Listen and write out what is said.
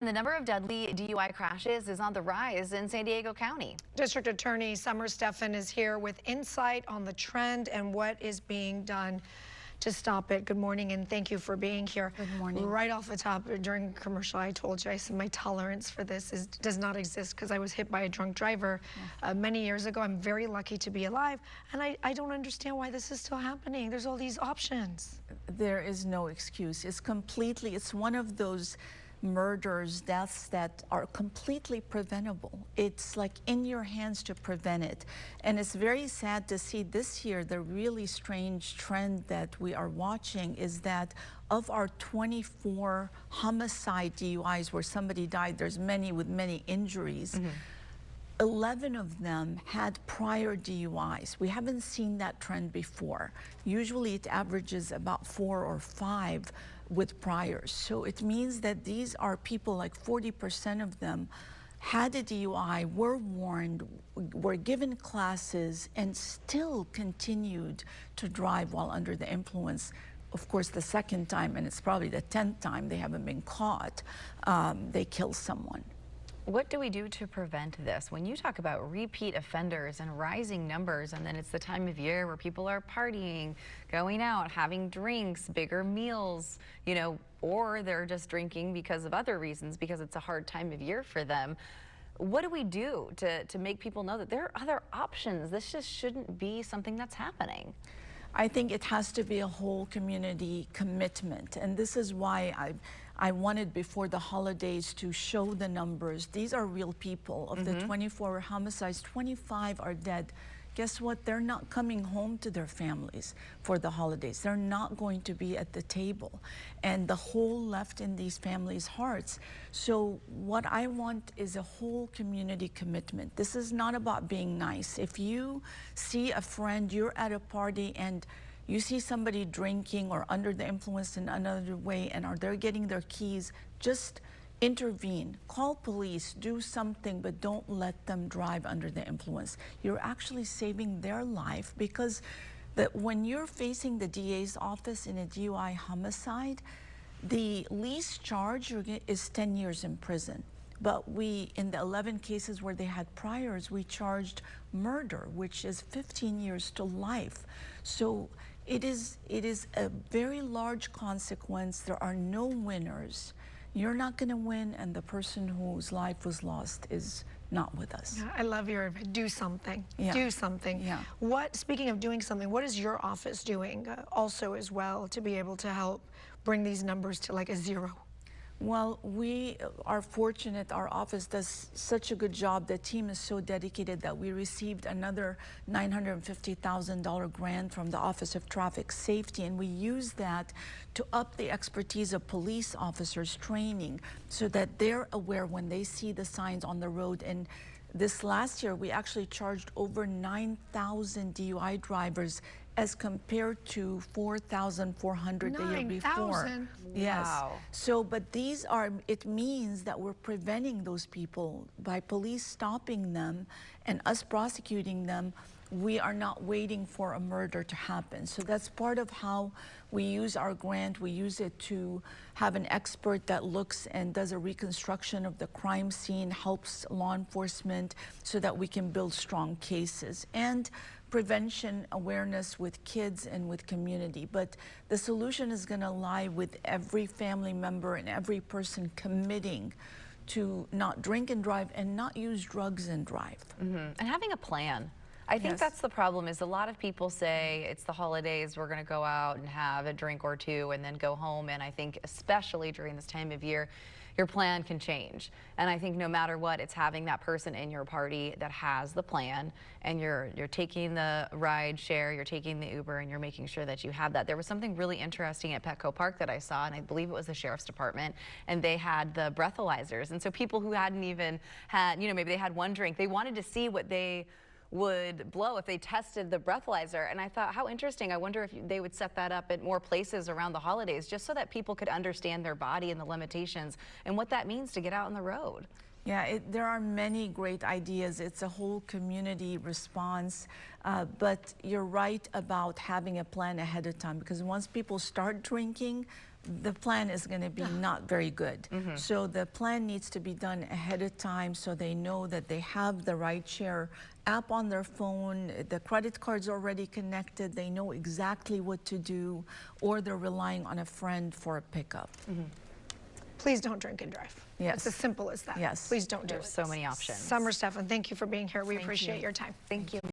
The number of deadly DUI crashes is on the rise in San Diego County. District Attorney Summer Stephan is here with insight on the trend and what is being done to stop it. Good morning, and thank you for being here. Good morning. Right off the top, during commercial, I told you, I said my tolerance for this does not exist because I was hit by a drunk driver many years ago. I'm very lucky to be alive, and I don't understand why this is still happening. There's all these options. There is no excuse. It's one of those murders, deaths that are completely preventable. It's like in your hands to prevent it. And it's very sad to see this year, the really strange trend that we are watching is that of our 24 homicide DUIs where somebody died, there's many with many injuries. 11 of them had prior DUIs. We haven't seen that trend before. Usually it averages about 4 or 5 with priors. So it means that these are people, like 40% of them had a DUI, were warned, were given classes, and still continued to drive while under the influence. Of course, the second time, and it's probably the 10th time they haven't been caught, they kill someone. What do we do to prevent this? When you talk about repeat offenders and rising numbers, and then it's the time of year where people are partying, going out, having drinks, bigger meals, you know, or they're just drinking because of other reasons, because it's a hard time of year for them. What do we do to make people know that there are other options? This just shouldn't be something that's happening. I think it has to be a whole community commitment, and this is why I wanted before the holidays to show the numbers. These are real people. Of the 24 homicides, 25 are dead. Guess what? They're not coming home to their families for the holidays. They're not going to be at the table, and the hole left in these families' hearts. So what I want is a whole community commitment. This is not about being nice. If you see a friend, you're at a party, and you see somebody drinking or under the influence in another way, and they're getting their keys, just intervene, call police, do something, but don't let them drive under the influence. You're actually saving their life, because when you're facing the DA's office in a DUI homicide, the least charge is 10 years in prison. But in the 11 cases where they had priors, we charged murder, which is 15 years to life. So it is a very large consequence. There are no winners. You're not going to win, and the person whose life was lost is not with us. Yeah, I love your do something. Yeah. Do something. Yeah. Speaking of doing something, what is your office doing also as well to be able to help bring these numbers to like a zero? Well, we are fortunate. Our office does such a good job. The team is so dedicated that we received another $950,000 grant from the Office of Traffic Safety, and we use that to up the expertise of police officers training so that they're aware when they see the signs on the road. And this last year, we actually charged over 9,000 DUI drivers as compared to 4,400 the year before. 9,000? Yes. Wow. So, but it means that we're preventing those people by police stopping them and us prosecuting them. We are not waiting for a murder to happen. So that's part of how we use our grant. We use it to have an expert that looks and does a reconstruction of the crime scene, helps law enforcement so that we can build strong cases, and prevention awareness with kids and with community. But the solution is going to lie with every family member and every person committing to not drink and drive and not use drugs and drive. And having a plan. I think that's the problem, is a lot of people say it's the holidays, we're going to go out and have a drink or two and then go home. And I think especially during this time of year, your plan can change. And I think no matter what, it's having that person in your party that has the plan, and you're taking the ride share, you're taking the Uber, and you're making sure that you have that. There was something really interesting at Petco Park that I saw, and I believe it was the sheriff's department, and they had the breathalyzers. And so people who hadn't even had, you know, maybe they had one drink, they wanted to see what they would blow if they tested the breathalyzer. And I thought, how interesting. I wonder if they would set that up at more places around the holidays, just so that people could understand their body and the limitations and what that means to get out on the road. Yeah, there are many great ideas. It's a whole community response, but you're right about having a plan ahead of time, because once people start drinking, the plan is going to be not very good. So the plan needs to be done ahead of time so they know that they have the rideshare app on their phone, the credit card's already connected, they know exactly what to do, or they're relying on a friend for a pickup. Please don't drink and drive. Yes. It's as simple as that. Yes. Please don't do it. There's so many options. Summer Stefan, thank you for being here. We appreciate your time. Thank you.